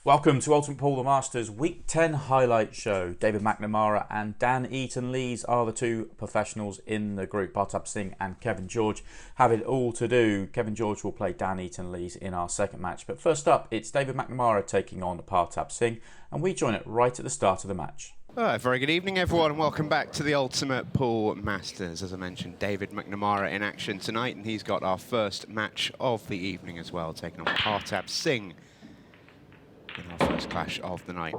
Welcome to Ultimate Pool the Masters Week 10 highlight show. David McNamara and Dan Eaton-Lees are the two professionals in the group. Partab Singh and Kevin George have it all to do. Kevin George will play Dan Eaton-Lees in our second match. But first up, it's David McNamara taking on Partab Singh, and we join it right at the start of the match. Very good evening, everyone, and welcome back to the Ultimate Pool Masters. As I mentioned, David McNamara in action tonight, and he's got our first match of the evening as well, taking on Partab Singh in our first clash of the night.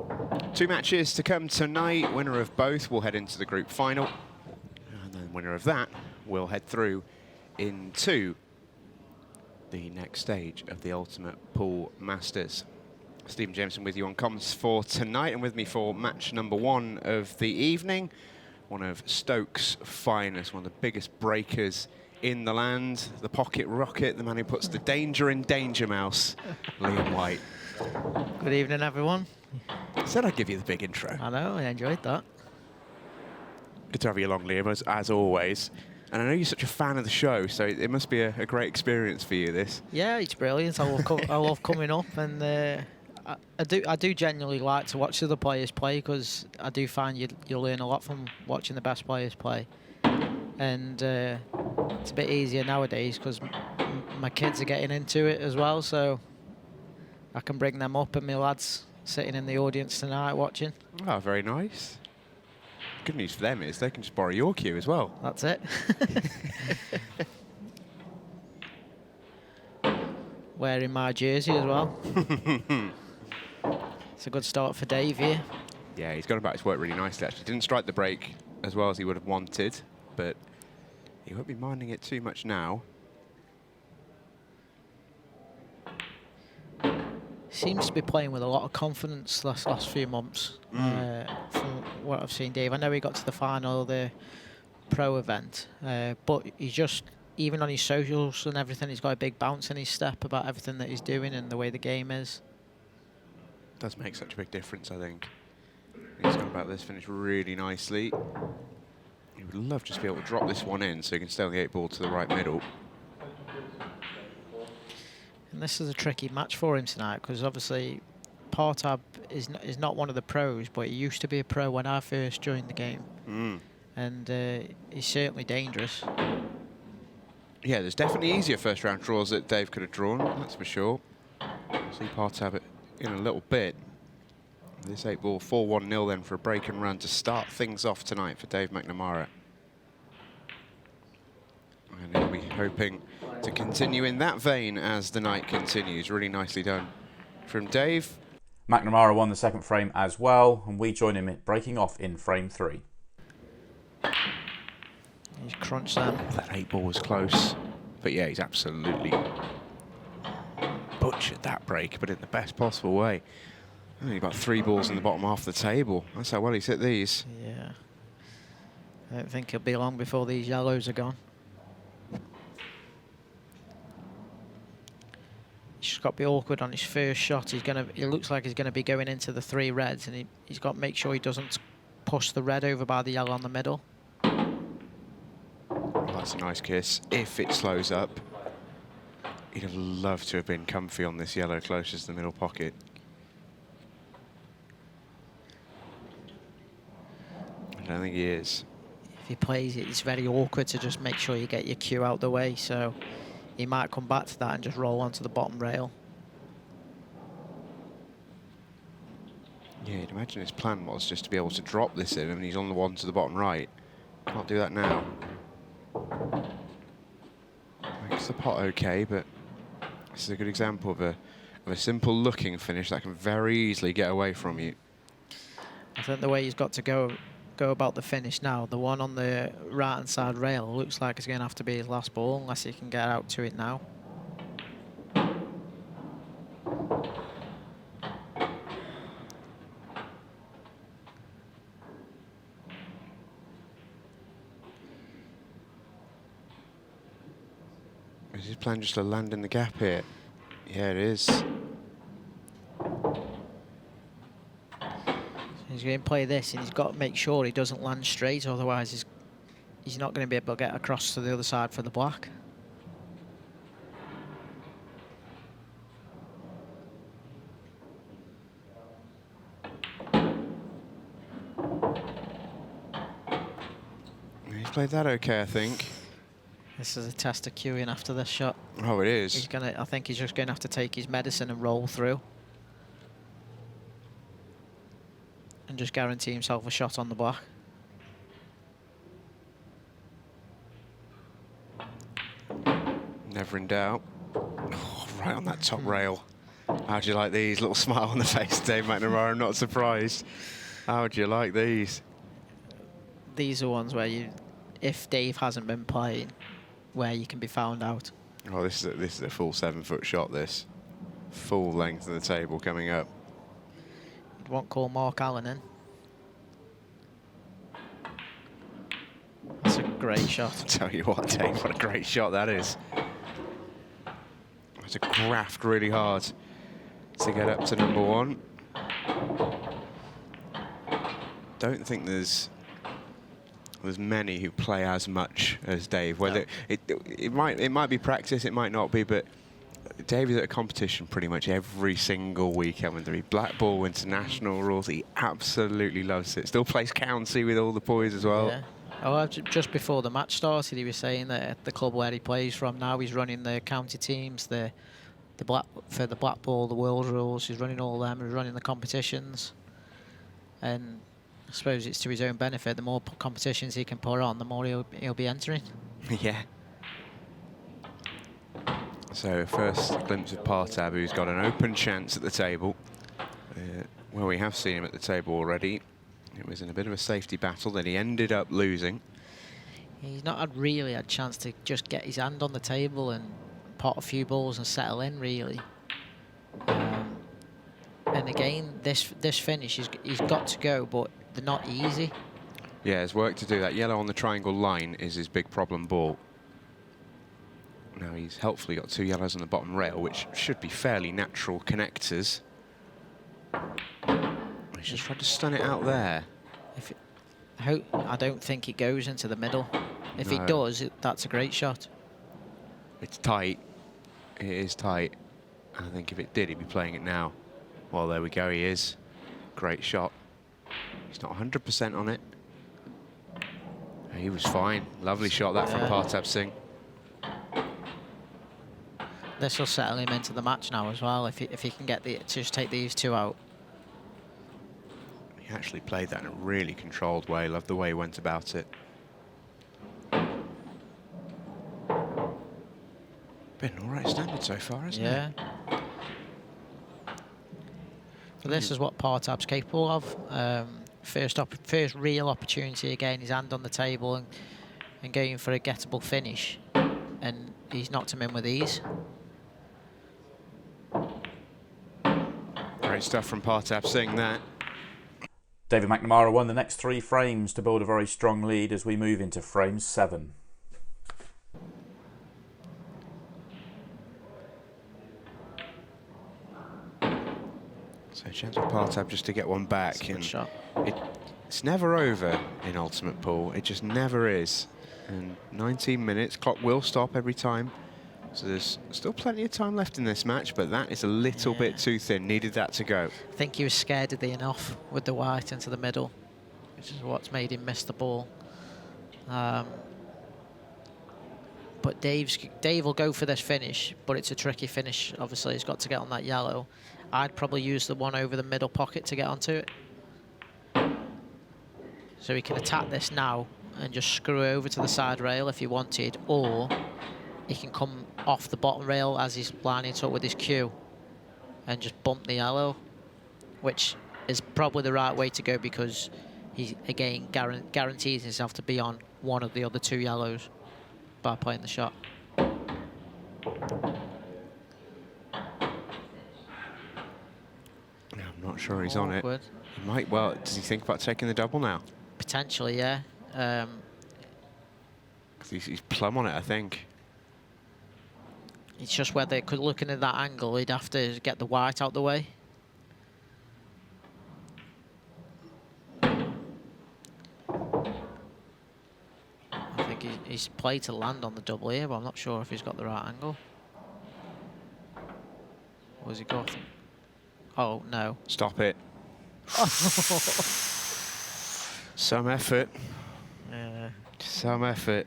Two matches to come tonight. Winner of both will head into the group final, and then winner of that will head through into the next stage of the Ultimate Pool Masters. Stephen Jameson with you on comms for tonight, and with me for match number one of the evening, one of Stoke's finest, one of the biggest breakers in the land, the pocket rocket, the man who puts the danger in Danger Mouse, Liam White. Good evening, everyone. I said I'd give you the big intro. I know, I enjoyed that. Good to have you along, Liam, as always. And I know you're such a fan of the show, so it must be a great experience for you, this. Yeah, it's brilliant. I love coming up, and I do genuinely like to watch other players play, because I do find you learn a lot from watching the best players play. And it's a bit easier nowadays because my kids are getting into it as well, so I can bring them up, and my lads sitting in the audience tonight watching. Oh, very nice. Good news for them is they can just borrow your cue as well. That's it. Wearing my jersey as well. It's a good start for Dave here. Yeah, he's gone about his work really nicely, actually. Didn't strike the break as well as he would have wanted, but he won't be minding it too much now. Seems to be playing with a lot of confidence last few months, from what I've seen, Dave. I know he got to the final of the pro event, but he's just, even on his socials and everything, he's got a big bounce in his step about everything that he's doing and the way the game is. Does make such a big difference, I think. He's gone about this finish really nicely. He would love just to be able to drop this one in so he can stay on the 8 ball to the right middle. And this is a tricky match for him tonight, because obviously Partab is not one of the pros, but he used to be a pro when I first joined the game. And he's certainly dangerous. Yeah, there's definitely easier first round draws that Dave could have drawn, that's for sure. See Partab it in a little bit. This 8 ball 4-1-0 then for a break and run to start things off tonight for Dave McNamara. And he'll be hoping to continue in that vein as the night continues. Really nicely done from Dave. McNamara won the second frame as well, and we join him in breaking off in frame 3. He's crunched that. That 8 ball was close, but yeah, he's absolutely butchered that break, but in the best possible way. Only about 3 balls in the bottom half of the table. That's how well he's hit these. Yeah. I don't think it'll be long before these yellows are gone. He's just got to be awkward on his first shot. It looks like he's gonna be going into the 3 reds, and he's got to make sure he doesn't push the red over by the yellow on the middle. Well, that's a nice kiss. If it slows up, he'd have loved to have been comfy on this yellow closest to the middle pocket. I don't think he is. If he plays it, it's very awkward to just make sure you get your cue out the way, so he might come back to that and just roll onto the bottom rail. Yeah, you'd imagine his plan was just to be able to drop this in, and he's on the one to the bottom right. Can't do that now. Makes the pot okay, but this is a good example of a simple looking finish that can very easily get away from you. I think the way he's got to go about the finish now, the one on the right hand side rail looks like it's going to have to be his last ball unless he can get out to it now. Is his plan just to land in the gap here? Yeah, it is. He's going to play this, and he's got to make sure he doesn't land straight, otherwise he's not going to be able to get across to the other side for the black. Dave played that okay, I think. This is a test of queuing after this shot. Oh, it is. He's gonna. I think he's just going to have to take his medicine and roll through, and just guarantee himself a shot on the block. Never in doubt. Oh, right on that top rail. How'd you like these? Little smile on the face, Dave McNamara. I'm not surprised. How'd you like these? These are ones where you, if Dave hasn't been playing, where you can be found out. Oh, this is a full 7-foot shot. This full length of the table coming up. You'd want call Mark Allen in. That's a great shot. I'll tell you what, Dave, what a great shot that is. It's a graft really hard to get up to number one. Don't think there's many who play as much as Dave. Whether it might be practice, it might not be, but Dave is at a competition pretty much every single weekend. Whether he black ball, international rules, he absolutely loves it. Still plays county with all the boys as well. Yeah. Oh, just before the match started, he was saying that at the club where he plays from now, he's running the county teams, the black ball, the world rules. He's running all of them. He's running the competitions, and I suppose it's to his own benefit. The more competitions he can put on, the more he'll be entering. Yeah. So first glimpse of Partab, who's got an open chance at the table. Well, we have seen him at the table already. It was in a bit of a safety battle that he ended up losing. He's not really had a chance to just get his hand on the table and pot a few balls and settle in, really. And again, this finish, he's got to go, but they're not easy. Yeah, there's work to do. That yellow on the triangle line is his big problem ball. Now he's helpfully got 2 yellows on the bottom rail, which should be fairly natural connectors. He's just tried to stun it out there. I don't think it goes into the middle. If it does, that's a great shot. It's tight. It is tight. And I think if it did, he'd be playing it now. Well, there we go, he is. Great shot. He's not 100% on it. He was fine. Lovely shot that from Partab Singh. This will settle him into the match now as well, if he can get just take these 2 out. He actually played that in a really controlled way. Loved the way he went about it. Been an all right standard so far, hasn't it? Yeah. So this is what Partab's capable of. First real opportunity again, his hand on the table and going for a gettable finish. And he's knocked him in with ease. Great stuff from Partab Singh there. David McNamara won the next 3 frames to build a very strong lead as we move into frame 7. So a chance for Partab just to get one back. That's a good shot. It's never over in Ultimate Pool. It just never is. And 19 minutes, clock will stop every time. So there's still plenty of time left in this match, but that is a little bit too thin. Needed that to go. I think he was scared of the enough with the white into the middle, which is what's made him miss the ball. But Dave will go for this finish, but it's a tricky finish. Obviously, he's got to get on that yellow. I'd probably use the one over the middle pocket to get onto it. So he can attack this now and just screw over to the side rail if he wanted, or he can come off the bottom rail as he's lining it up with his cue and just bump the yellow, which is probably the right way to go because he, again, guarantees himself to be on one of the other 2 yellows by playing the shot. I'm not sure he's on it. He might, well, does he think about taking the double now? Potentially, yeah. He's plumb on it, I think. It's just whether, looking at that angle, he'd have to get the white out the way. I think he's played to land on the double here, but I'm not sure if he's got the right angle. Or has he got? Oh, no. Stop it. Some effort. Some effort.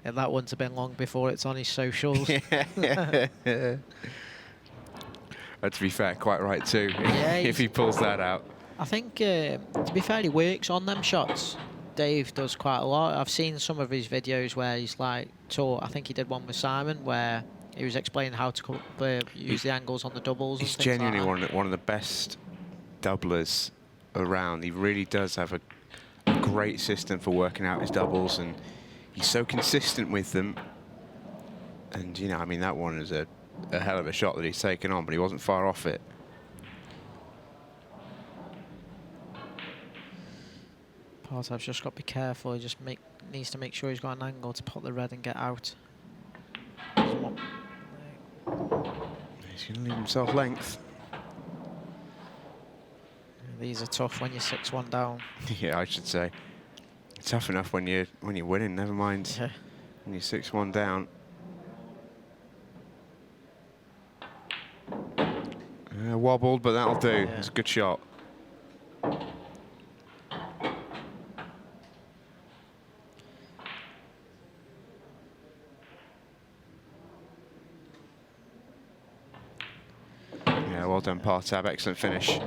And that wouldn't have been long before it's on his socials. But to be fair, quite right too, Yeah, if he pulls that out. I think, to be fair, he works on them shots. Dave does quite a lot. I've seen some of his videos where he's like taught. I think he did one with Simon where he was explaining how to use the angles on the doubles. He's and things genuinely like one of the best doublers around. He really does have a great system for working out his doubles, and he's so consistent with them. And you know, I mean, that one is a hell of a shot that he's taken on, but he wasn't far off it. Partab's just got to be careful. He just needs to make sure he's got an angle to put the red and get out. He's going to leave himself length. These are tough when you're 6-1 down. Yeah, I should say. Tough enough when you're winning. Never mind when you're 6-1 down. Wobbled, but that'll do. Yeah. It's a good shot. Yeah, well done, Partab. Excellent finish.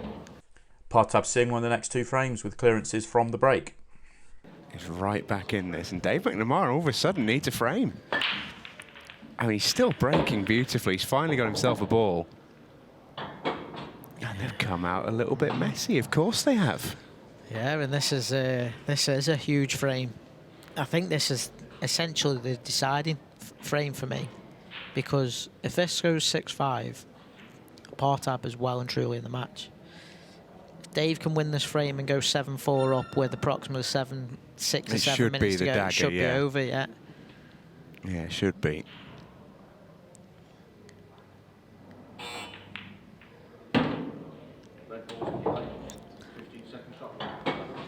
Partab Singh won the next 2 frames with clearances from the break. He's right back in this, and Dave McNamara all of a sudden needs a frame. I mean, he's still breaking beautifully. He's finally got himself a ball. And they've come out a little bit messy. Of course they have. Yeah, and this is a huge frame. I think this is essentially the deciding frame for me, because if this goes 6-5, Partab is well and truly in the match. If Dave can win this frame and go 7-4 up with approximately 6 or 7 minutes to go, it should be over, yeah. Yeah, it should be.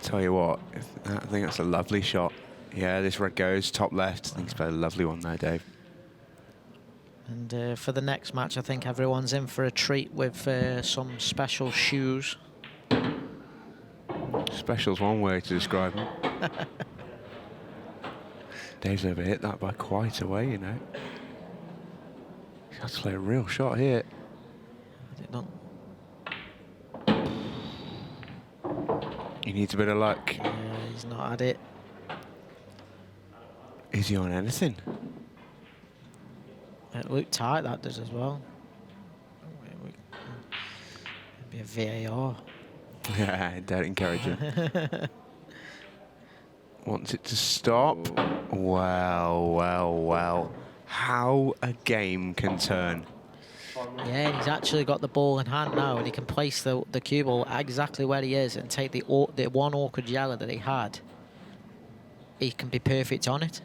Tell you what, I think that's a lovely shot. Yeah, this red goes top left. I think it's a lovely one there, Dave. And for the next match, I think everyone's in for a treat with some special shoes. Special's one way to describe them. Dave's never hit that by quite a way, you know. He's got to play a real shot here. I did not. He needs a bit of luck. He's not had it. Is he on anything? It looked tight, that does as well. Maybe a VAR. Yeah, don't encourage him. Wants it to stop. Well, well, well. How a game can turn. Yeah, and he's actually got the ball in hand now, and he can place the cue ball exactly where he is and take the one awkward yellow that he had. He can be perfect on it.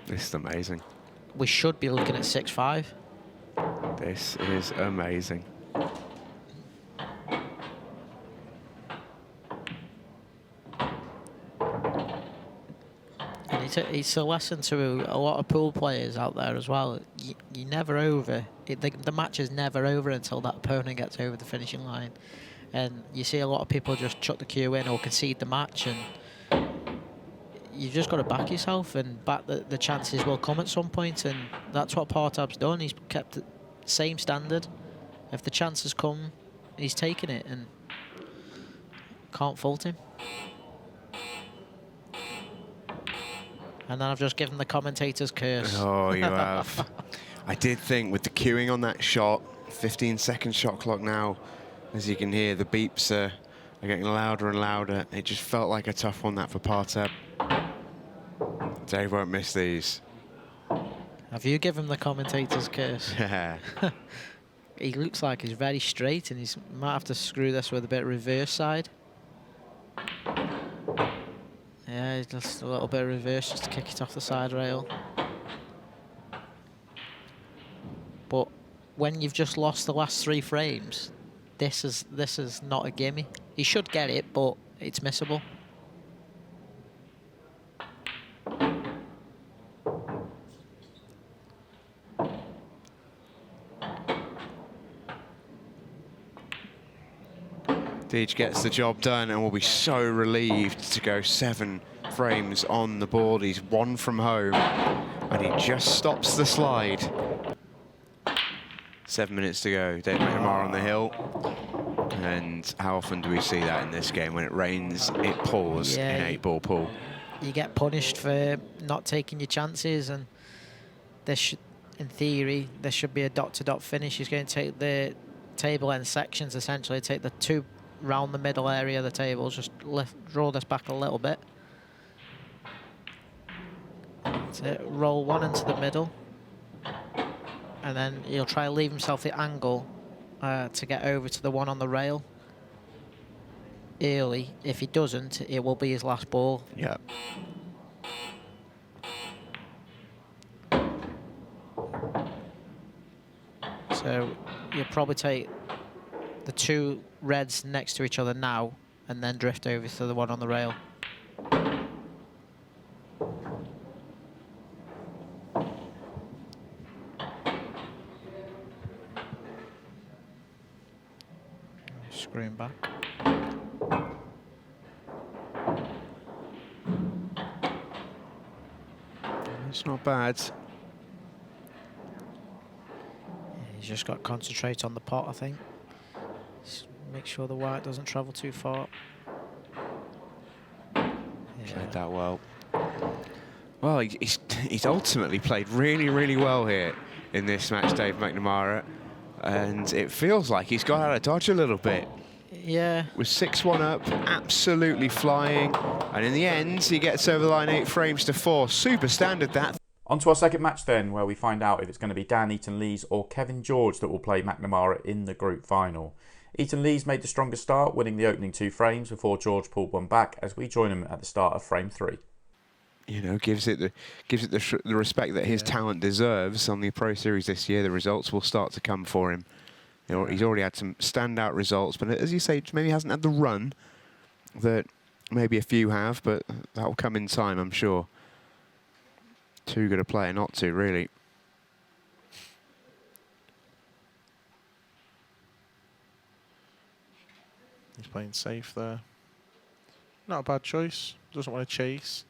This is amazing. We should be looking at 6-5. This is amazing. And it's a lesson to a lot of pool players out there as well. You're never over. The match is never over until that opponent gets over the finishing line. And you see a lot of people just chuck the cue in or concede the match, and you've just got to back yourself and back the chances will come at some point, and that's what Partab's done. He's kept the same standard. If the chances come, he's taken it, and can't fault him. And then I've just given the commentator's curse. Oh, you have. I did think with the queuing on that shot, 15-second shot clock now, as you can hear, the beeps are getting louder and louder. It just felt like a tough one, that for Partab. Dave won't miss these. Have you given the commentator's curse? Yeah. He looks like he's very straight, and he might have to screw this with a bit of reverse side. Yeah, just a little bit of reverse just to kick it off the side rail. But when you've just lost the last 3 frames, this is not a gimme. He should get it, but it's missable. Deej gets the job done and will be so relieved to go 7 frames on the board. He's 1 from home and he just stops the slide. 7 minutes to go. David McNamara on the hill. And how often do we see that in this game? When it rains, it pours in 8-ball pool. You get punished for not taking your chances, and there should, in theory, there should be a dot-to-dot finish. He's going to take the table end sections, essentially, take the 2 round the middle area of the table, just draw this back a little bit. So roll 1 into the middle, and then he'll try to leave himself the angle to get over to the 1 on the rail early. If he doesn't, it will be his last ball. Yeah. So you'll probably take the 2 reds next to each other now and then drift over to the 1 on the rail. Screwing back. It's not bad. He's just got to concentrate on the pot, I think. Just make sure the white doesn't travel too far. Played that well. Well, he's ultimately played really, really well here in this match, Dave McNamara. And it feels like he's got out of dodge a little bit. Yeah. With 6-1 up, absolutely flying. And in the end, he gets over the line 8 frames to 4. Super standard, that. On to our second match then, where we find out if it's going to be Dan Eaton-Lees or Kevin George that will play McNamara in the group final. Eaton-Lees made the strongest start, winning the opening 2 frames before George pulled one back, as we join him at the start of frame 3. You know, gives it the respect that his talent deserves on the Pro Series this year. The results will start to come for him. He's already had some standout results, but as you say, maybe hasn't had the run that maybe a few have, but that will come in time, I'm sure. Too good a player not to, really. He's playing safe there. Not a bad choice. Doesn't want to chase.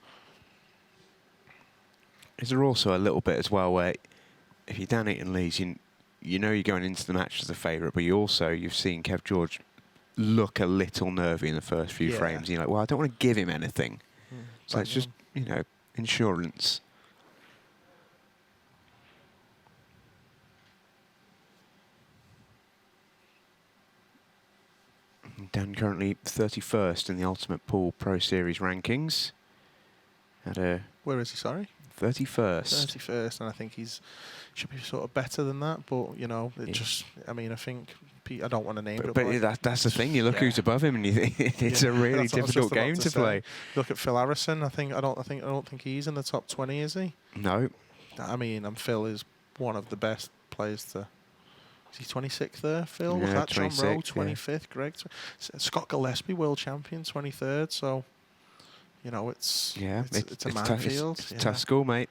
Is there also a little bit as well where if you're Dan Eaton-Lees, you know you're going into the match as a favourite, but you've seen Kev George look a little nervy in the first few frames. You're like, well, I don't want to give him anything. So it's just, insurance. Dan currently 31st in the Ultimate Pool Pro Series rankings. Where is he, sorry? 31st. 31st, and I think should be sort of better than that, but, I think, I don't want to name it. But that's the thing, you look who's above him and you think it's a really difficult game to play. Look at Phil Harrison, I don't think he's in the top 20, is he? No. I mean, Phil is one of the best players to... Is he 26th there, Phil? Yeah, Was that John Rowe, 25th, Greg? Scott Gillespie, world champion, 23rd, so... it's a minefield. It's a tough school, mate.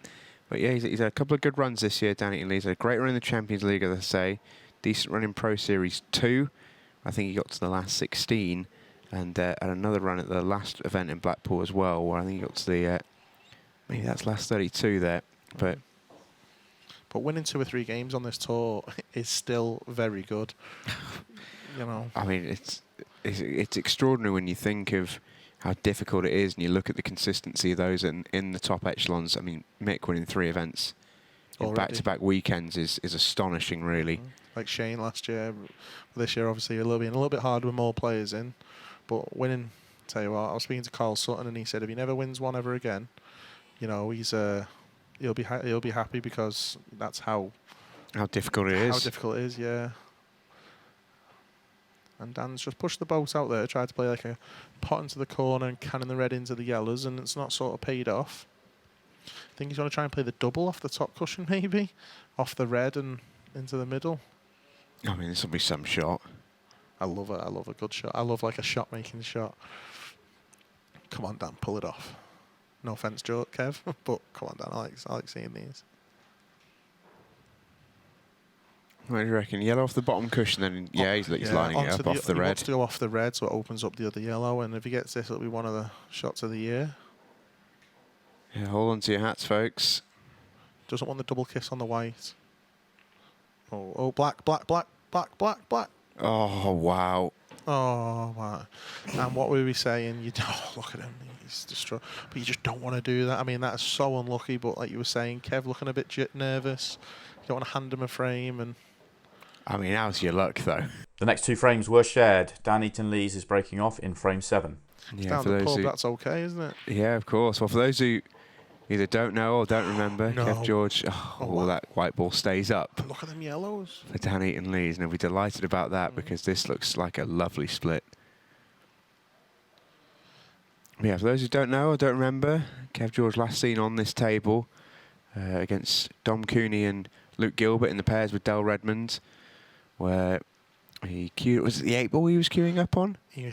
But yeah, he's had a couple of good runs this year, Dan Eaton-Lees. He's had a great run in the Champions League, as I say. Decent run in Pro Series 2. I think he got to the last 16. And had another run at the last event in Blackpool as well, where I think he got to the... maybe that's last 32 there. But winning 2 or 3 games on this tour is still very good. I mean, it's extraordinary when you think of how difficult it is, and you look at the consistency of those in the top echelons. I mean, Mick winning 3 events in back-to-back weekends is astonishing, really. Like Shane last year. This year, obviously, a little bit harder with more players in. But winning, tell you what, I was speaking to Carl Sutton, and he said if he never wins one ever again, he'll be happy, because that's how difficult it is. How difficult it is, yeah. And Dan's just pushed the boat out there, tried to play like a pot into the corner and cannon the red into the yellows, and it's not sort of paid off. I think he's going to try and play the double off the top cushion, maybe, off the red and into the middle. I mean, this will be some shot. I love it. I love a good shot. I love like a shot-making shot. Come on, Dan, pull it off. No offence, Kev, but come on, Dan, I like seeing these. What do you reckon? Yellow off the bottom cushion, then yeah, he's lining it up off the he red. wants to go off the red, so it opens up the other yellow. And if he gets this, it'll be one of the shots of the year. Yeah, hold on to your hats, folks. Doesn't want the double kiss on the white. Oh, black. Oh, wow. Oh, wow. And what were we saying? Look at him. He's destroyed. But you just don't want to do that. I mean, that is so unlucky. But like you were saying, Kev looking a bit nervous. You don't want to hand him a frame. And I mean, how's your luck, though? The next two frames were shared. Dan Eaton-Lees is breaking off in frame 7. Yeah, down the pub, that's okay, isn't it? Yeah, of course. Well, for those who either don't know or don't remember, No. Kev George, wow. that white ball stays up Look at them yellows. for Dan Eaton-Lees, and he'll be delighted about that because this looks like a lovely split. Yeah, for those who don't know or don't remember, Kev George last seen on this table against Dom Cooney and Luke Gilbert in the pairs with Del Redmond, where he queued. Was it the 8-ball he was queuing up on? It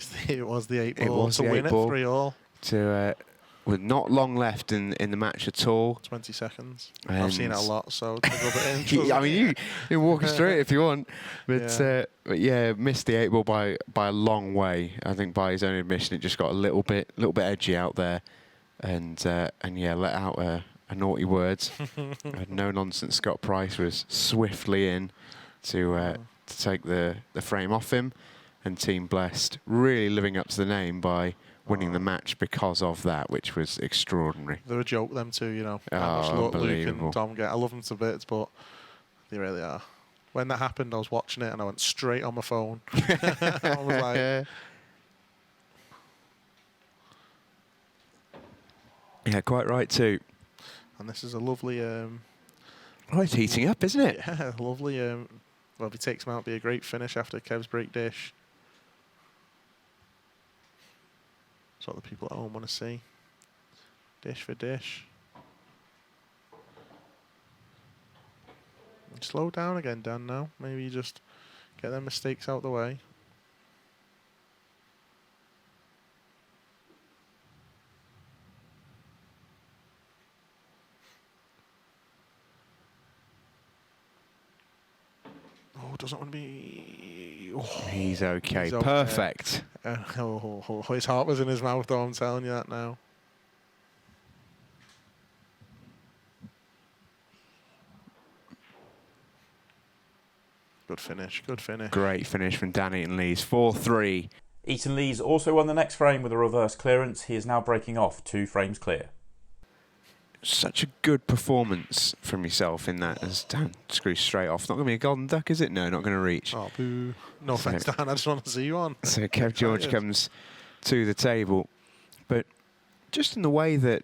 was the 8 ball. It was to the win 8 ball. it 3-all. With not long left in the match at all. 20 seconds. And I've seen it a lot, so to rub it in. I mean, you can walk us through it if you want, but Yeah. missed the 8-ball by a long way. I think by his own admission, it just got a little bit edgy out there, and yeah, let out a naughty words. No nonsense. Scott Price was swiftly in to take the frame off him, and Team Blessed really living up to the name by winning the match because of that, which was extraordinary. They're a joke, them two, you know. How much luck Luke and Dom get. I love them to bits, but they really are. When that happened, I was watching it and I went straight on my phone. I was like... Yeah, quite right too. And this is a lovely... Oh, it's heating up, isn't it? Yeah, lovely... well, if he takes him out, it'll be a great finish after Kev's break dish. That's what the people at home want to see. Dish for dish. And slow down again, Dan, now. Maybe you just get them mistakes out the way. Oh, doesn't want to be... Oh, He's okay. He's okay. Perfect. His heart was in his mouth, though, I'm telling you that now. Good finish, good finish. Great finish from Dan Eaton-Lees. 4-3. Eaton-Lees also won the next frame with a reverse clearance. He is now breaking off 2 frames clear. Such a good performance from yourself in that as Dan screws straight off. Not going to be a golden duck, is it? No, not going to reach. Oh, boo. No offence, Dan. I just want to see you on. So Kev George comes to the table. But just in the way that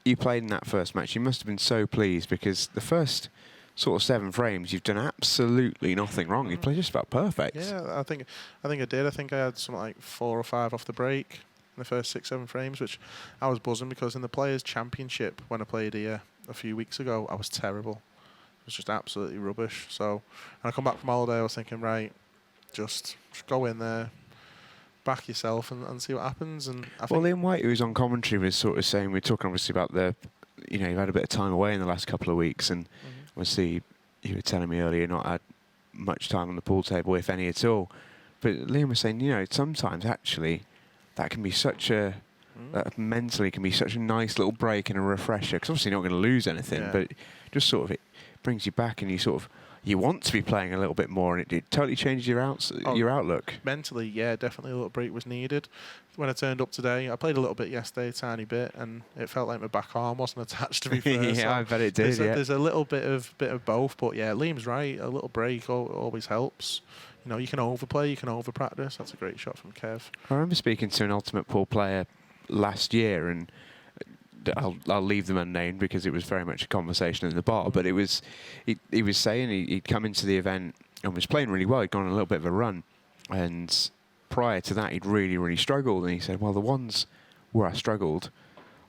you played in that first match, you must have been so pleased because the first sort of 7 frames, you've done absolutely nothing wrong. You played just about perfect. Yeah, I think I did. I think I had something like 4 or 5 off the break in the first 6-7 frames, which I was buzzing because in the Players' Championship, when I played here a few weeks ago, I was terrible. It was just absolutely rubbish. So when I come back from holiday, I was thinking, right, just go in there, back yourself and see what happens. And I think Liam White, who was on commentary, was sort of saying, we're talking obviously about you've had a bit of time away in the last couple of weeks, and obviously you were telling me earlier not had much time on the pool table, if any at all. But Liam was saying, sometimes actually that can be such that mentally can be such a nice little break and a refresher, because obviously you're not going to lose anything, but just sort of it brings you back and you want to be playing a little bit more, and it totally changes your outlook. Mentally, yeah, definitely a little break was needed. When I turned up today, I played a little bit yesterday, a tiny bit, and it felt like my back arm wasn't attached, to be fair. Yeah, so I bet it did. There's a little bit of both, but yeah, Liam's right. A little break always helps. You can overplay, you can overpractice. That's a great shot from Kev. I remember speaking to an Ultimate Pool player last year, and I'll leave them unnamed because it was very much a conversation in the bar. But he was saying he'd come into the event and was playing really well. He'd gone on a little bit of a run, and prior to that, he'd really, really struggled. And he said, well, the ones where I struggled,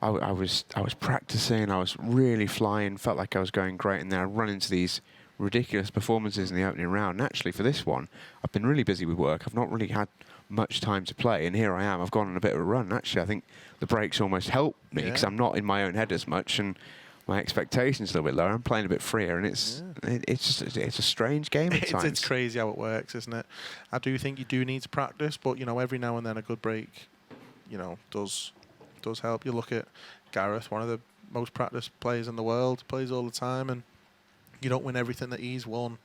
I was practicing. I was really flying. Felt like I was going great, and then I'd run into these ridiculous performances in the opening round. And actually, for this one, I've been really busy with work. I've not really had much time to play, and here I am. I've gone on a bit of a run. Actually, I think the breaks almost helped me because I'm not in my own head as much, and my expectations a little bit lower. I'm playing a bit freer, and it's a strange game at times. It's crazy how it works, isn't it? I do think you do need to practice, but you know, every now and then a good break, you know, does help. You look at Gareth, one of the most practiced players in the world, plays all the time, and you don't win everything that he's won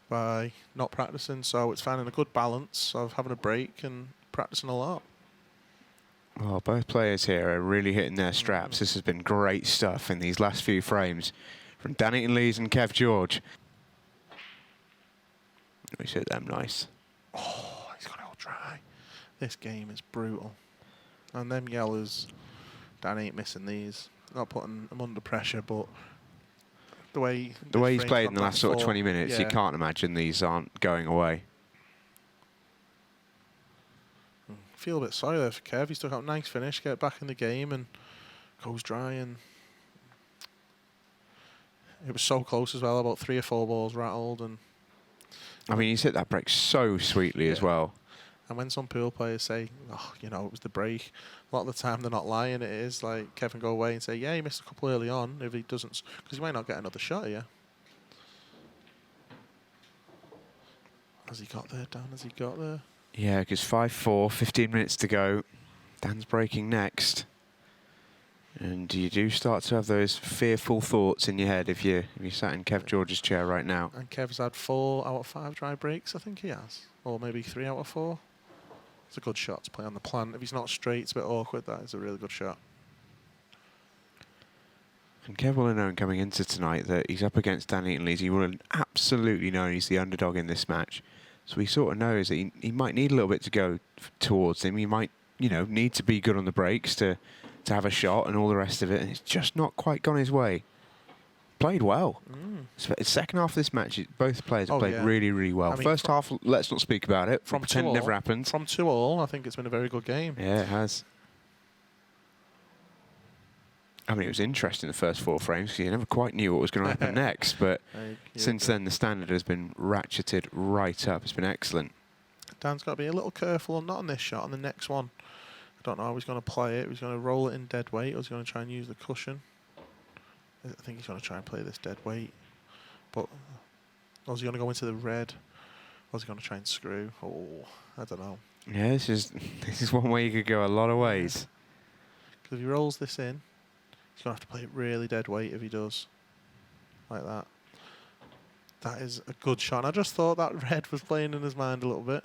by not practicing. So it's finding a good balance of having a break and practicing a lot. Well, both players here are really hitting their straps. This has been great stuff in these last few frames from Dan Eaton-Lees and Kev George. We hit them nice. Oh, he's got it all dry. This game is brutal. And them yellers, Dan ain't missing these. Not putting them under pressure, but the way he's played in the last sort of 20 minutes, you can't imagine these aren't going away. Feel a bit sorry there for Kev. He's took out a nice finish, get back in the game, and goes dry. And it was so close as well. About 3 or 4 balls rattled, and I mean, he's hit that break so sweetly as well. And when some pool players say, "Oh, you know, it was the break," a lot of the time they're not lying. It is like Kevin go away and say, "Yeah, he missed a couple early on." If he doesn't, because he might not get another shot here. Has he got there, Dan? Has he got there? Yeah, because 5-4, 15 minutes to go. Dan's breaking next. And you do start to have those fearful thoughts in your head if you sat in Kev George's chair right now. And Kev's had 4 out of 5 dry breaks, I think he has. Or maybe 3 out of 4. It's a good shot to play on the plant. If he's not straight, it's a bit awkward. That is a really good shot. And Kev will have known coming into tonight that he's up against Dan Eaton-Lees. He will have absolutely known he's the underdog in this match. So he sort of knows that he might need a little bit to go towards him. He might, you know, need to be good on the breaks to have a shot and all the rest of it. And it's just not quite gone his way. Played well. Second half of this match, both players have played really, really well. I mean, first half, let's not speak about it. Pretend it never happened. From 2-all, I think it's been a very good game. Yeah, it has. I mean, it was interesting the first 4 frames because you never quite knew what was going to happen next. But since then, the standard has been ratcheted right up. It's been excellent. Dan's got to be a little careful, not on this shot, on the next one. I don't know how he's going to play it. He's going to roll it in dead weight, or he's going to try and use the cushion. I think he's going to try and play this dead weight. But, or is he going to go into the red? Or is he going to try and screw? Oh, I don't know. Yeah, this is one way you could go a lot of ways. Because if he rolls this in, he's going to have to play it really dead weight if he does. Like that. That is a good shot. And I just thought that red was playing in his mind a little bit.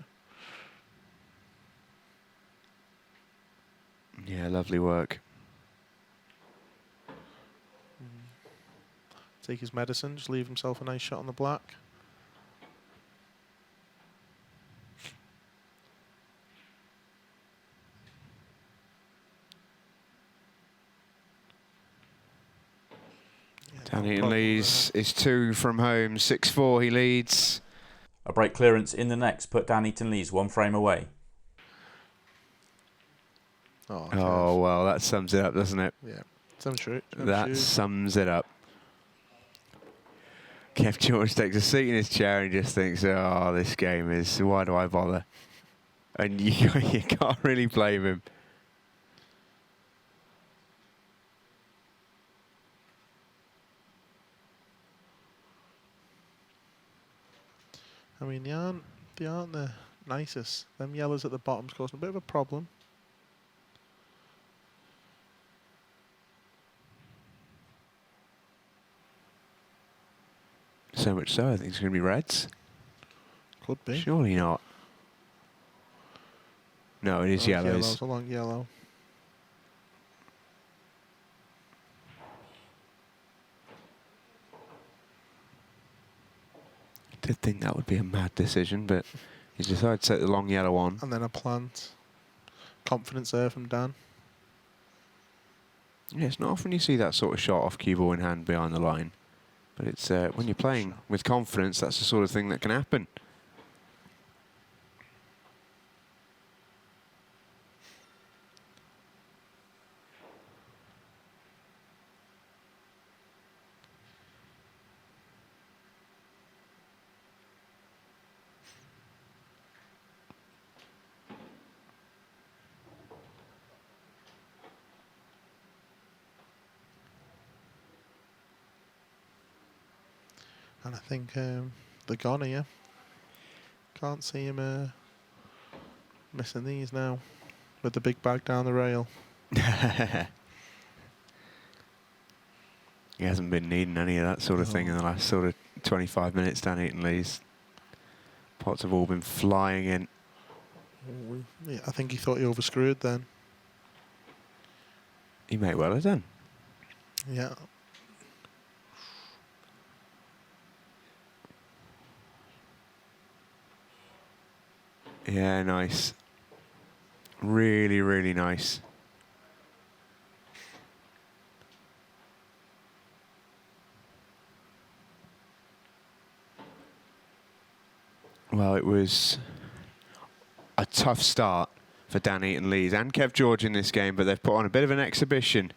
Yeah, lovely work. Take his medicine, just leave himself a nice shot on the black. Dan Eaton-Lees is 2 from home, 6-4 he leads. A break clearance in the next put Dan Eaton-Lees 1 frame away. Oh, well, that sums it up, doesn't it? Yeah, that sums it up. Kev George takes a seat in his chair and just thinks, oh, this game is, why do I bother? And you can't really blame him. I mean, they aren't the nicest. Them yellows at the bottom's causing a bit of a problem. So much so, I think it's going to be reds. Could be. Surely not. No, it is yellows. It's a long yellow. I did think that would be a mad decision, but he decided to take the long yellow on. And then a plant. Confidence there from Dan. Yeah, it's not often you see that sort of shot off cue ball in hand behind the line. But it's when you're playing with confidence, that's the sort of thing that can happen. And I think they're gone here. Can't see him missing these now with the big bag down the rail. He hasn't been needing any of that sort of thing in the last sort of 25 minutes down Eaton-Lees. Pots have all been flying in. Yeah, I think he thought he overscrewed then. He may well have done. Yeah. Yeah, nice. Really, really nice. Well, it was a tough start for Dan Eaton-Lees and Kev George in this game, but they've put on a bit of an exhibition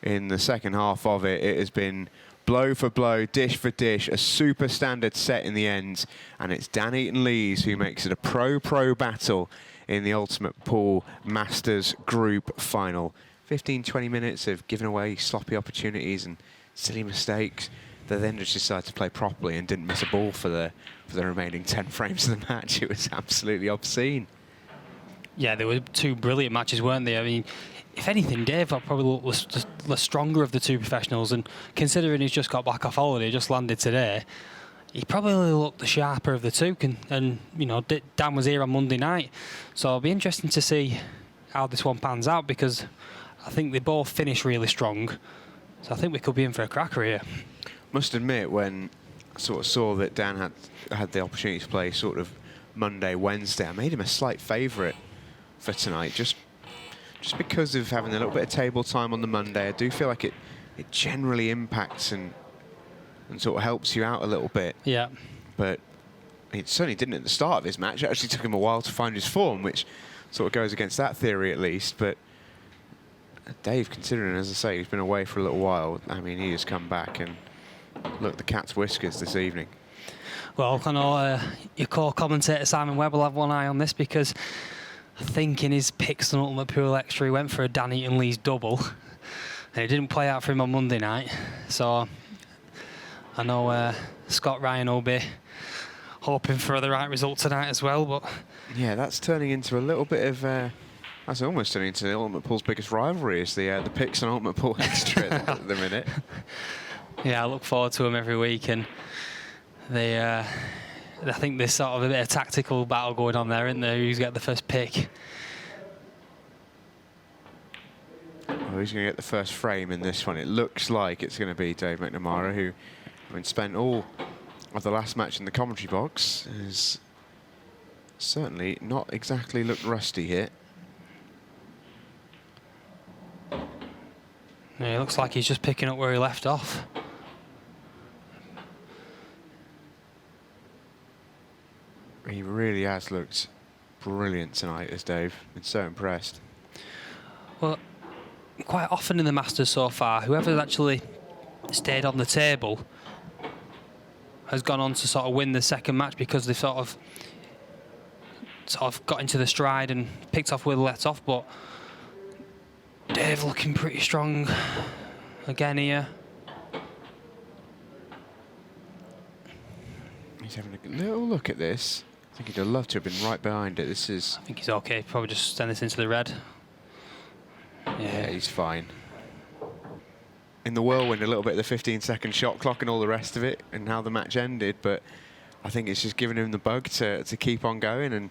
in the second half of it. It has been blow for blow, dish for dish, a super standard set in the end, and it's Dan Eaton-Lees who makes it a pro-pro battle in the Ultimate Pool Masters Group Final. 15-20 minutes of giving away sloppy opportunities and silly mistakes. They then just decided to play properly and didn't miss a ball for the remaining 10 frames of the match. It was absolutely obscene. Yeah, there were two brilliant matches, weren't they? I mean, if anything, Dave probably was the stronger of the two professionals, and considering he's just got back off holiday, just landed today, he probably looked the sharper of the two. And you know, Dan was here on Monday night, so it'll be interesting to see how this one pans out, because I think they both finished really strong. So I think we could be in for a cracker here. Must admit, when I sort of saw that Dan had the opportunity to play sort of Monday, Wednesday, I made him a slight favourite for tonight, just because of having a little bit of table time on the Monday. I do feel like it generally impacts and sort of helps you out a little bit. Yeah. But it certainly didn't at the start of his match. It actually took him a while to find his form, which sort of goes against that theory at least. But Dave, considering, as I say, he's been away for a little while, I mean, he has come back and look, the cat's whiskers this evening. Well, I know your core commentator Simon Webb will have one eye on this, because I think in his picks on Ultimate Pool Extra he went for a Dan Eaton-Lees double, and it didn't play out for him on Monday night. So I know Scott Ryan will be hoping for the right result tonight as well. But yeah, that's turning into a little bit of that's almost turning into the Ultimate Pool's biggest rivalry, is the picks on Ultimate Pool Extra at the minute. Yeah, I look forward to them every week, and they, I think there's sort of a bit of tactical battle going on there, isn't there? Who's got the first pick? Well, who's going to get the first frame in this one? It looks like it's going to be Dave McNamara, who, having spent all of the last match in the commentary box, has certainly not exactly looked rusty here. Yeah, it looks like he's just picking up where he left off. He really has looked brilliant tonight, as Dave. Been so impressed. Well, quite often in the Masters so far, whoever's actually stayed on the table has gone on to sort of win the second match, because they've sort of got into the stride and picked off where they let off. But Dave looking pretty strong again here. He's having a little look at this. I think he'd have loved to have been right behind it. This is... I think he's okay. Probably just send this into the red. Yeah, he's fine. In the whirlwind, a little bit of the 15-second shot clock and all the rest of it, and how the match ended. But I think it's just giving him the bug to keep on going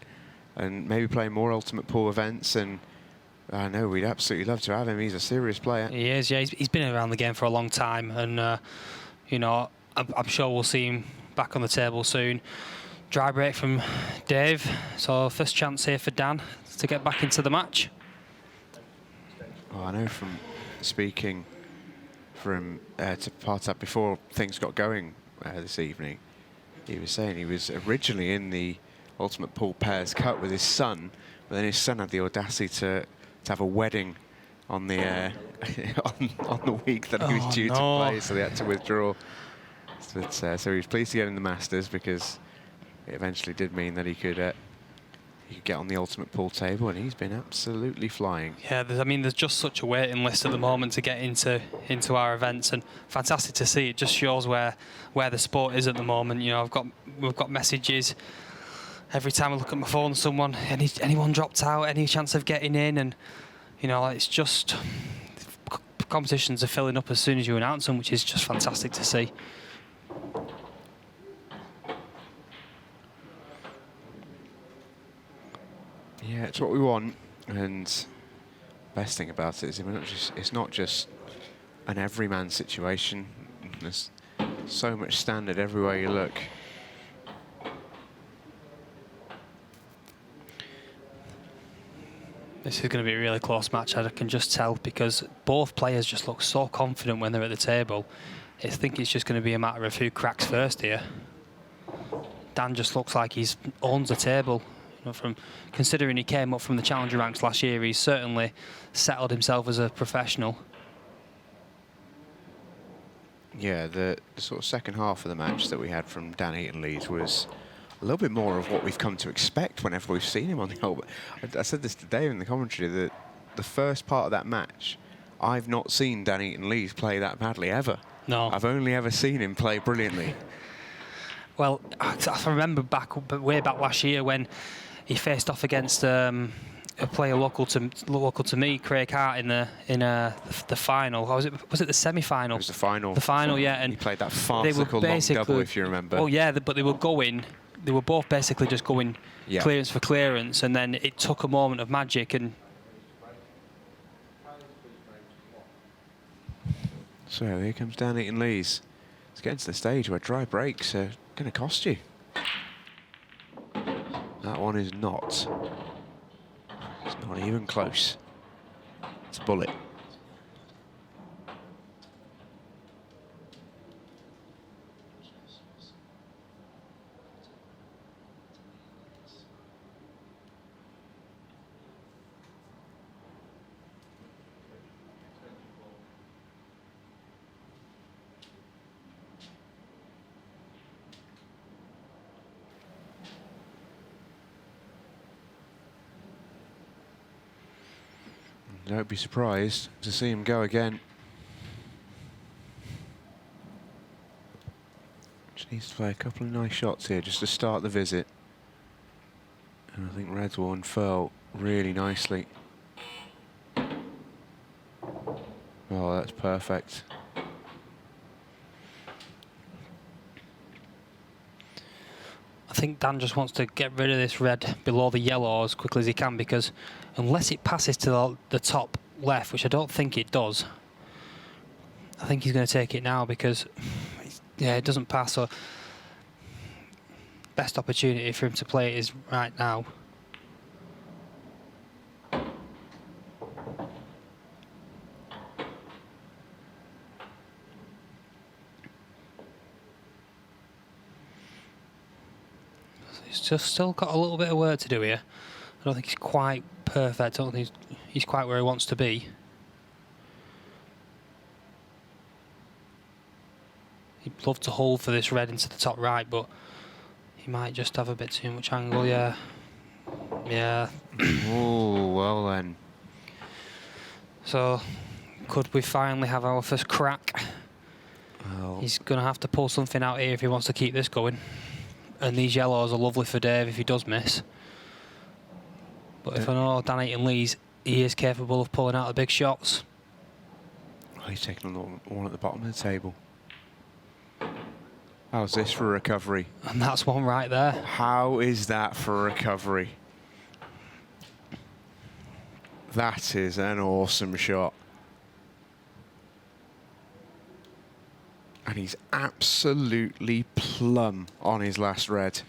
and maybe play more Ultimate Pool events. And I know we'd absolutely love to have him. He's a serious player. He is, yeah. He's been around the game for a long time, and you know, I'm sure we'll see him back on the table soon. Dry break from Dave, so first chance here for Dan to get back into the match. Well, I know from speaking to Partap before things got going this evening, he was saying he was originally in the Ultimate Pool Pairs Cup with his son, but then his son had the audacity to have a wedding on the on the week that he was due to play, so they had to withdraw. So he was pleased to get in the Masters, because it eventually did mean that he could you could get on the ultimate pool table, and he's been absolutely flying. Yeah, there's just such a waiting list at the moment to get into our events, and fantastic to see. It just shows where the sport is at the moment. You know, we've got messages every time I look at my phone. Someone, anyone dropped out, any chance of getting in, and you know, it's just competitions are filling up as soon as you announce them, which is just fantastic to see. Yeah, it's what we want, and best thing about it is it's not just an everyman situation. There's so much standard everywhere you look. This is going to be a really close match, I can just tell, because both players just look so confident when they're at the table. I think it's just going to be a matter of who cracks first here. Dan just looks like he owns the table. You know, from considering he came up from the challenger ranks last year, he's certainly settled himself as a professional. Yeah, the sort of second half of the match that we had from Dan Eaton-Lees was a little bit more of what we've come to expect whenever we've seen him on the old. I said this today in the commentary, that the first part of that match, I've not seen Dan Eaton-Lees play that badly ever. No. I've only ever seen him play brilliantly. Well, I remember way back last year when he faced off against a player local to me, Craig Hart, in the final. Or was it the semi-final? It was the final. The final, yeah. And he played that farcical long double, if you remember. Oh yeah, but they were both basically just going clearance for clearance, and then it took a moment of magic. And so here comes Dan Eaton-Lees. It's getting to the stage where dry breaks are going to cost you. That one is not. It's not even close. It's a bullet. Don't be surprised to see him go again. Just needs to play a couple of nice shots here just to start the visit. And I think Reds will unfurl really nicely. Oh, that's perfect. I think Dan just wants to get rid of this red below the yellow as quickly as he can, because unless it passes to the top left, which I don't think it does, I think he's going to take it now, because it doesn't pass. So best opportunity for him to play it is right now. He's just still got a little bit of work to do here. I don't think he's quite perfect. I don't think he's quite where he wants to be. He'd love to hold for this red into the top right, but he might just have a bit too much angle. Yeah. Oh, well then. So, could we finally have our first crack? Well, He's going to have to pull something out here if he wants to keep this going. And these yellows are lovely for Dave if he does miss. But if I know Dan Eaton-Lees, he is capable of pulling out the big shots. oh, he's taking one at the bottom of the table. How's this for a recovery? And that's one right there. How is that for a recovery? That is an awesome shot. And he's absolutely plumb on his last red.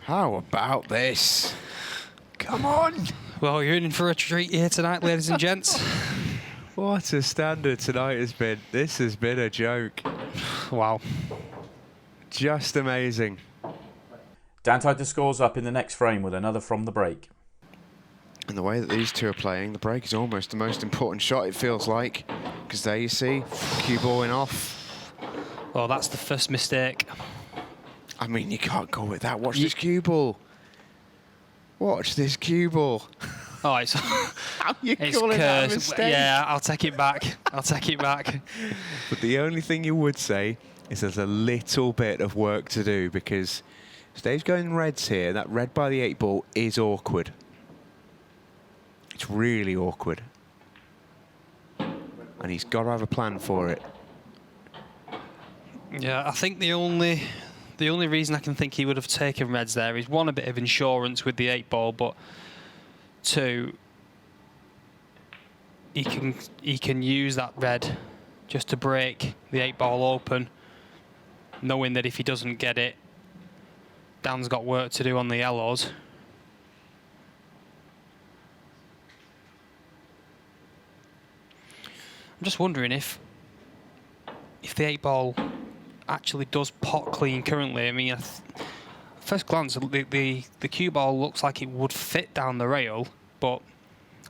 How about this? Come on! Well, you're in for a treat here tonight, ladies and gents. What a standard tonight has been. This has been a joke. Wow. Just amazing. Dan tied the scores up in the next frame with another from the break. And the way that these two are playing, the break is almost the most important shot, it feels like. Because there you see, cue balling off. Well, that's the first mistake. I mean, you can't go with that. Watch this cue ball. Watch this cue ball. Oh, it's How you it's calling that a cursed. mistake? Yeah, I'll take it back. I'll take it back. But the only thing you would say is there's a little bit of work to do, because Dave's going reds here. That red by the 8 ball is awkward. It's really awkward. And he's got to have a plan for it. Yeah, I think the only reason I can think he would have taken reds there is, one, a bit of insurance with the 8 ball, but 2, he can use that red just to break the 8 ball open, knowing that if he doesn't get it, Dan's got work to do on the yellows. I'm just wondering if the 8 ball actually does pot clean currently. I mean, at first glance, the cue ball looks like it would fit down the rail, but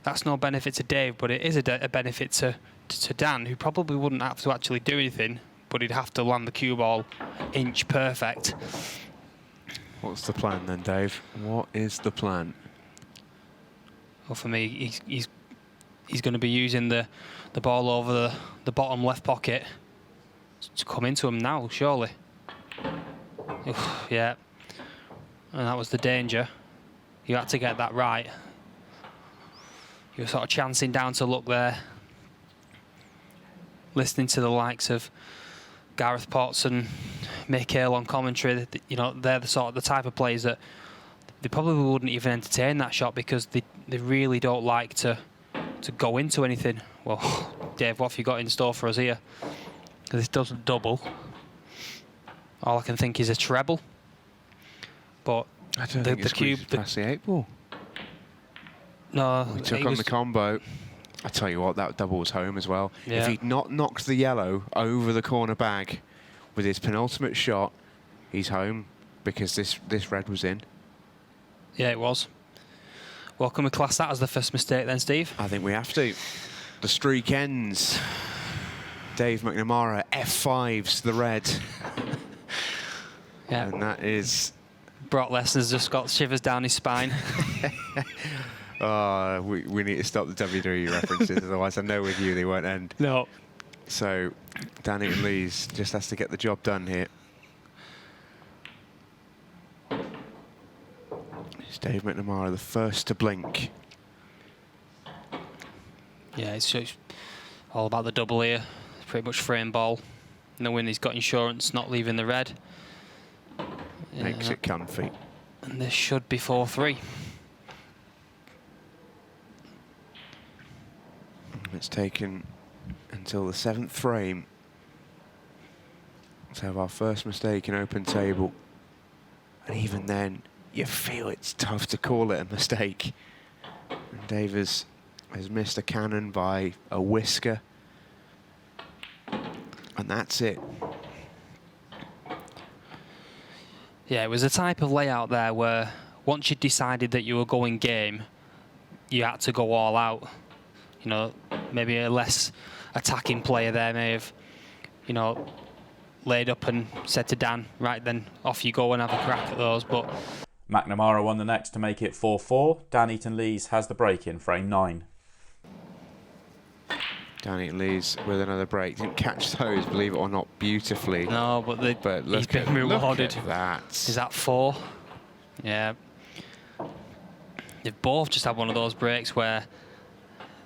that's no benefit to Dave, but it is a benefit to Dan, who probably wouldn't have to actually do anything, but he'd have to land the cue ball inch perfect. What's the plan then, Dave? What is the plan? Well, for me, he's going to be using the ball over the bottom left pocket to come into him now, surely. Oof, yeah. And that was the danger. You had to get that right. You were sort of chancing down to look there, listening to the likes of Gareth Potts and Mick Hale on commentary. You know, they're the type of players that they probably wouldn't even entertain that shot, because they really don't like to go into anything. Well, Dave, what have you got in store for us here? This doesn't double. All I can think is a treble. But I don't think the cube, past the 8 ball. No, We took on the combo. I tell you what, that double was home as well. Yeah. If he'd not knocked the yellow over the corner bag with his penultimate shot, he's home, because this red was in. Yeah, it was. Well, can we class that as the first mistake then, Steve? I think we have to. The streak ends. Dave McNamara F5s the red. Yeah. And that is... Brock Lesnar's just got shivers down his spine. We need to stop the WWE references, otherwise I know with you they won't end. No. So, Dan Eaton-Lees just has to get the job done here. It's Dave McNamara, the first to blink. Yeah, it's all about the double here. It's pretty much frame ball. Knowing he's got insurance, not leaving the red. Makes it comfy. And this should be 4-3. It's taken until the 7th frame to have our first mistake in open table. And even then, you feel it's tough to call it a mistake. And Dave has missed a cannon by a whisker. And that's it. Yeah, it was a type of layout there where once you decided that you were going game, you had to go all out. You know, maybe a less attacking player there may have, you know, laid up and said to Dan, right then, off you go and have a crack at those. But McNamara won the next to make it 4-4. Dan Eaton-Lees has the break in frame 9. Dan Eaton-Lees with another break. Didn't catch those, believe it or not, beautifully. no, but he's Look been rewarded. at that. Is that 4? Yeah. They've both just had one of those breaks where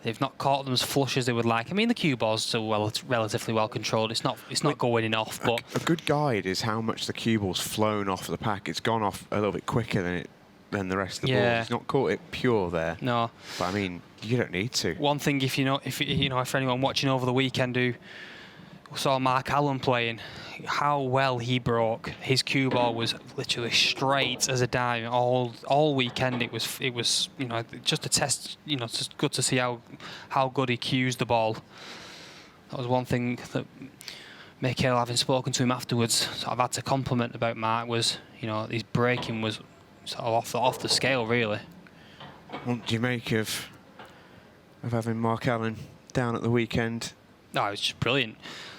they've not caught them as flush as they would like. I mean, the cue ball's still relatively well controlled. It's not going in off, but a good guide is how much the cue ball's flown off the pack. It's gone off a little bit quicker than the rest of the ball. He's not caught it pure there. no. But I mean, you don't need to. One thing, if anyone watching over the weekend who saw Mark Allen playing, how well he broke. His cue ball was literally straight as a dime all weekend. It was just a test. It's good to see how good he cues the ball. That was one thing that Mick Hale, having spoken to him afterwards, sort of had to compliment about Mark, was his breaking was sort of off the scale really. What do you make of having Mark Allen down at the weekend? No, it was just brilliant.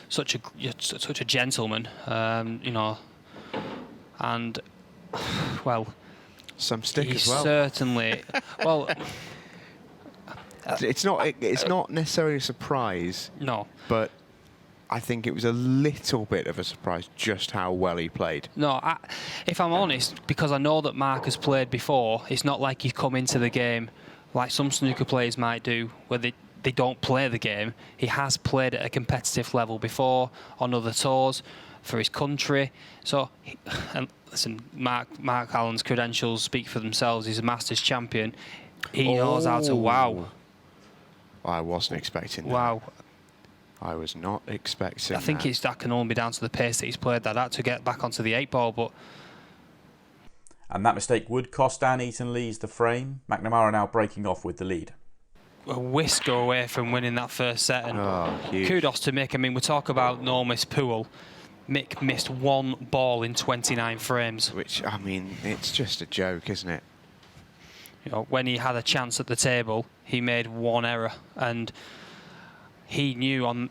Such a gentleman. I and well, some stick he's as well. certainly well. It's not necessarily a surprise. No. But I think it was a little bit of a surprise just how well he played. No, if I'm honest, because I know that Mark has played before, it's not like he's come into the game like some snooker players might do, where they don't play the game. He has played at a competitive level before, on other tours, for his country. So, and listen, Mark Allen's credentials speak for themselves. He's a Masters champion. He knows how to wow. I wasn't expecting that. Wow. I was not expecting I think that can only be down to the pace that he's played that at to get back onto the 8-ball, but... And that mistake would cost Dan Eaton-Lees the frame. McNamara now breaking off with the lead. A whisker away from winning that first set, and kudos to Mick. I mean, we talk about no miss pool. Mick missed one ball in 29 frames. Which, I mean, it's just a joke, isn't it? You know, when he had a chance at the table, he made one error, and he knew on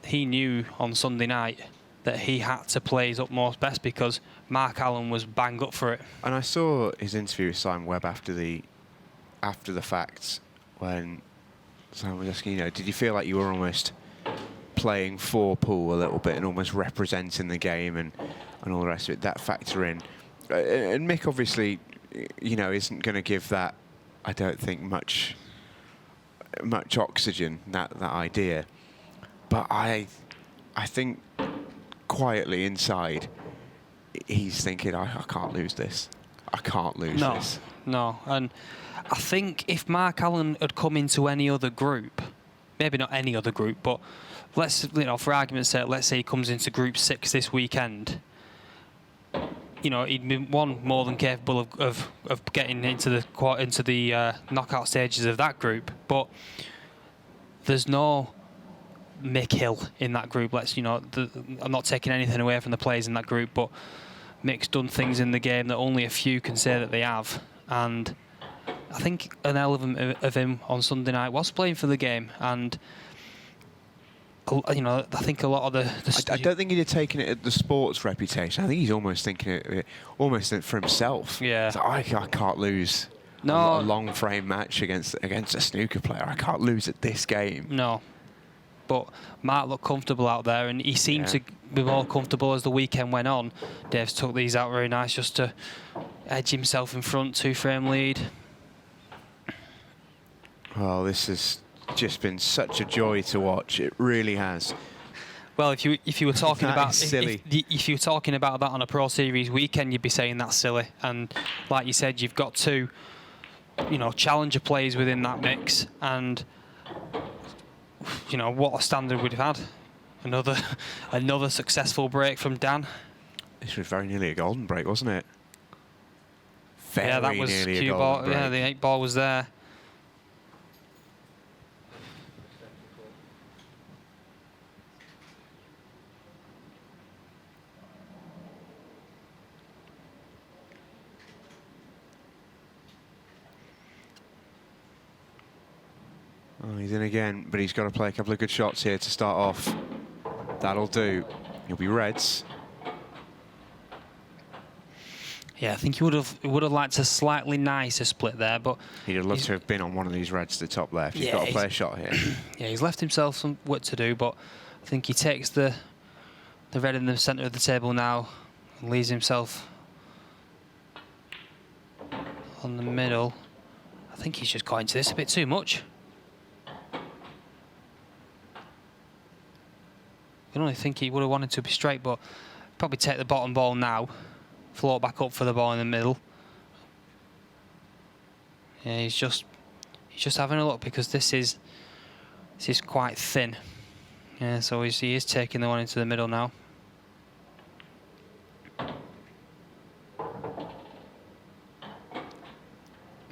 Sunday night that he had to play his utmost best because Mark Allen was bang up for it. And I saw his interview with Simon Webb after the facts, when Simon was asking, did you feel like you were almost playing for pool a little bit and almost representing the game and all the rest of it? That factor in, and Mick obviously, isn't going to give that, I don't think, much oxygen, that idea. But I think quietly inside, he's thinking, I can't lose this. I can't lose this. No, and I think if Mark Allen had come into any other group, maybe not any other group, but let's, for argument's sake, let's say he comes into Group 6 this weekend, he'd been more than capable of getting into the knockout stages of that group. But there's no Mick Hill in that group. I'm not taking anything away from the players in that group, but Mick's done things in the game that only a few can say that they have. And I think an element of him on Sunday night was playing for the game, and I think a lot of the I don't think he'd have taken it at the sports reputation. I think he's almost thinking it almost for himself. Yeah. So I can't lose a long frame match against a snooker player. I can't lose at this game. No. But Mark looked comfortable out there, and he seemed to be more comfortable as the weekend went on. Dave's took these out very nice just to edge himself in front, 2-frame lead. Well, this has just been such a joy to watch. It really has. Well, if you were talking about silly. If you were talking about that on a Pro Series weekend, you'd be saying that's silly. And like you said, you've got two, challenger players within that mix, and what a standard we'd have had. Another successful break from Dan. This was very nearly a golden break, wasn't it? Very that was nearly cue a ball. golden break. Yeah, the 8-ball was there. Oh, he's in again, but he's got to play a couple of good shots here to start off. That'll do. He'll be reds. Yeah, I think he would have liked a slightly nicer split there, but He'd have loved to have been on one of these reds to the top left. He's got to play a shot here. Yeah, he's left himself some work to do, but I think he takes the red in the centre of the table now and leaves himself on the middle. I think he's just got into this a bit too much. I only think he would have wanted to be straight, but probably take the bottom ball now, float back up for the ball in the middle. Yeah, he's just having a look because this is quite thin. Yeah, so he is taking the one into the middle now.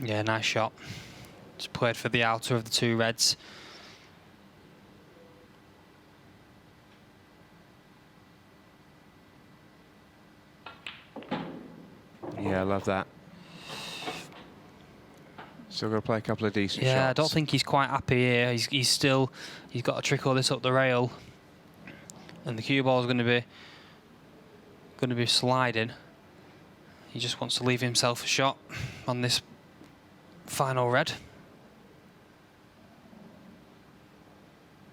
Yeah, nice shot. Just played for the outer of the two reds. Yeah, I love that. Still got to play a couple of decent shots. Yeah, I don't think he's quite happy here. He's got to trickle this up the rail, and the cue ball is going to be sliding. He just wants to leave himself a shot on this final red.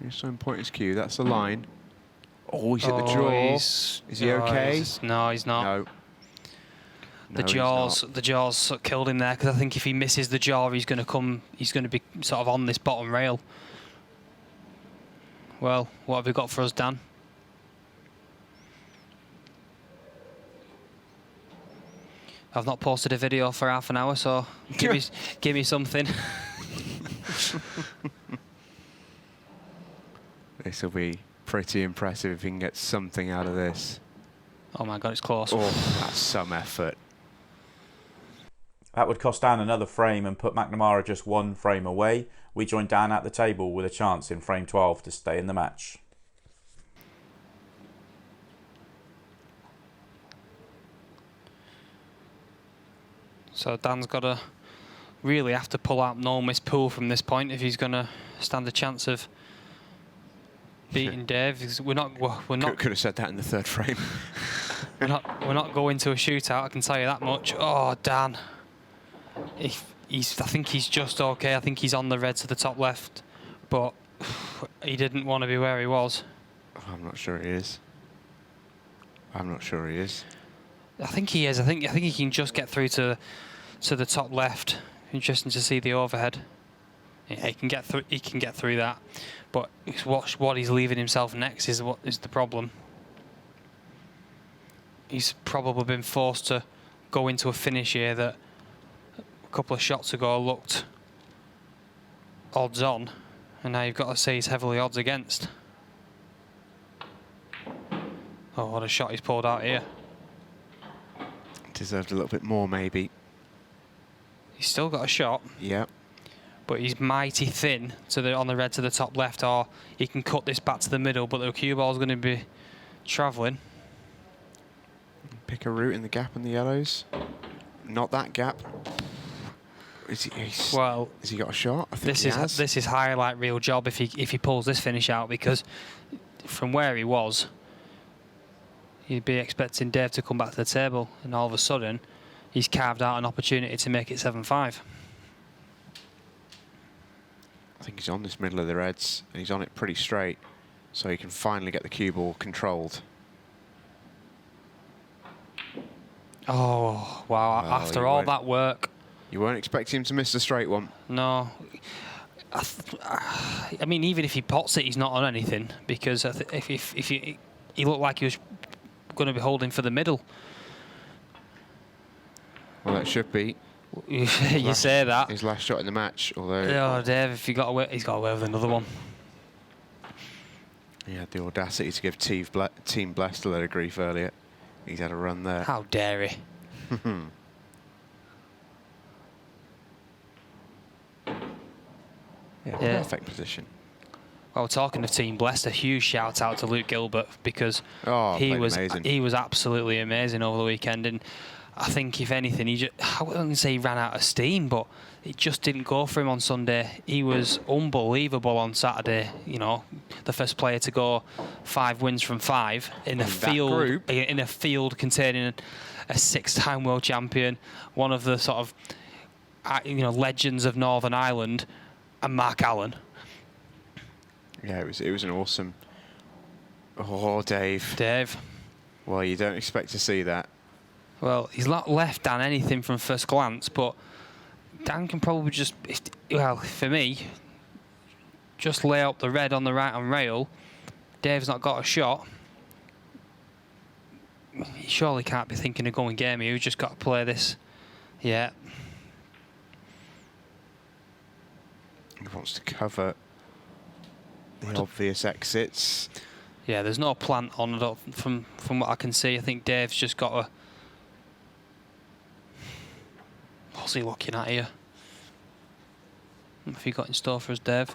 He's showing pointer's cue. That's the line. Oh, he's at the draw. Is he okay? No, he's not. No. The jaws killed him there, because I think if he misses the jaw, he's going to be sort of on this bottom rail. Well, what have we got for us, Dan? I've not posted a video for half an hour, so give me something. This will be pretty impressive if he can get something out of this. Oh my God, it's close. Oh, that's some effort. That would cost Dan another frame and put McNamara just 1 frame away. We join Dan at the table with a chance in frame 12 to stay in the match. So Dan's got to really have to pull out no miss pool from this point if he's going to stand a chance of beating Dave. 'Cause we're not. Could have said that in the 3rd frame. We're not going to a shootout. I can tell you that much. Oh, Dan. I think he's just okay. I think he's on the red to the top left, but he didn't want to be where he was. I'm not sure he is. I'm not sure he is. I think he is. I think he can just get through to the top left. Interesting to see the overhead. Yeah, he can get through. He can get through that, but what he's leaving himself next is what is the problem. He's probably been forced to go into a finish here that a couple of shots ago looked odds on, and now you've got to say he's heavily odds against. Oh, what a shot he's pulled out here. Deserved a little bit more, maybe. He's still got a shot. Yeah. But he's mighty thin on the red to the top left, or he can cut this back to the middle, but the cue ball's going to be travelling. Pick a route in the gap in the yellows. Not that gap. Has he got a shot? I think this is highlight reel job if he pulls this finish out, because from where he was, you'd be expecting Dave to come back to the table, and all of a sudden, he's carved out an opportunity to make it 7-5. I think he's on this middle of the reds, and he's on it pretty straight, so he can finally get the cue ball controlled. Oh, wow. Well, after all that work. You weren't expecting him to miss the straight one. No. I mean, even if he pots it, he's not on anything, because if he looked like he was going to be holding for the middle. Well, that should be. You say that. His last shot in the match, although... Oh, Dave, if he's got away with another one. He had the audacity to give Team Blessed a lot of grief earlier. He's had a run there. How dare he? Yeah, perfect position. Well, talking of Team Blessed, a huge shout out to Luke Gilbert, because he was absolutely amazing over the weekend, and I think if anything, I wouldn't say he ran out of steam, but it just didn't go for him on Sunday. He was unbelievable on Saturday. You know, the first player to go 5 wins from 5 in a field containing a 6-time world champion, one of the sort of legends of Northern Ireland, and Mark Allen. Yeah, it was an awesome. Oh, Dave. Well, you don't expect to see that. Well, he's not left Dan anything from first glance, but Dan can probably just, for me, just lay up the red on the right-hand rail. Dave's not got a shot. He surely can't be thinking of going game. He's just got to play this. Yeah. He wants to cover the obvious exits. Yeah, there's no plant on it from what I can see. I think Dave's just got a... What's he looking at here? What have you got in store for us, Dave?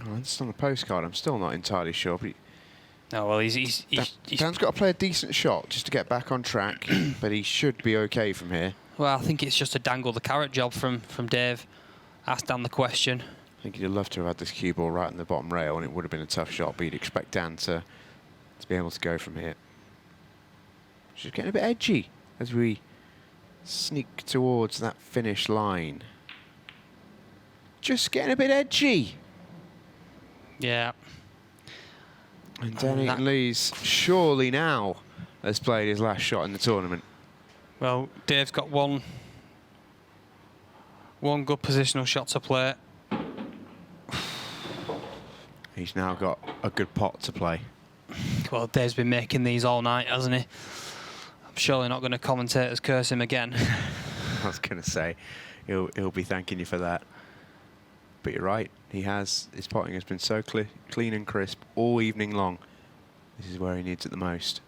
Oh, it's on the postcard. I'm still not entirely sure, but No, well, he's Dan's got to play a decent shot just to get back on track, but he should be okay from here. Well, I think it's just a dangle the carrot job from Dave. Ask Dan the question. I think he'd love to have had this cue ball right on the bottom rail, and it would have been a tough shot, but you'd expect Dan to to be able to go from here. Just getting a bit edgy as we sneak towards that finish line. Just getting a bit edgy. Yeah. And Dan Eaton-Lees surely now has played his last shot in the tournament. Well, Dave's got one good positional shot to play. He's now got a good pot to play. Well, Dave's been making these all night, hasn't he? I'm surely not going to commentators curse him again. I was going to say, he'll be thanking you for that. But you're right, he has. His potting has been so clean and crisp all evening long. This is where he needs it the most.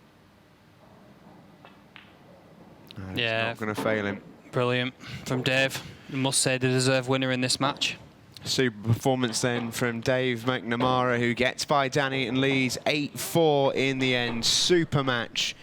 Yeah, it's not going to fail him. Brilliant from Dave. I must say the deserved winner in this match. Super performance then from Dave McNamara, who gets by Dan Eaton-Lees 8-4 in the end. Super match.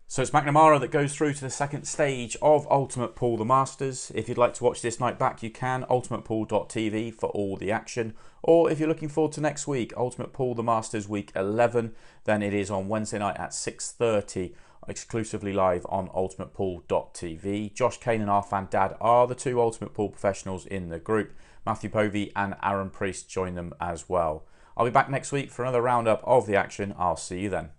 So it's McNamara that goes through to the second stage of Ultimate Pool the Masters. If you'd like to watch this night back, you can. ultimatepool.tv for all the action. Or if you're looking forward to next week, Ultimate Pool the Masters week 11, then it is on Wednesday night at 6:30, exclusively live on ultimatepool.tv. Josh Kane and our fan dad are the two Ultimate Pool professionals in the group. Matthew Povey and Aaron Priest join them as well. I'll be back next week for another roundup of the action. I'll see you then.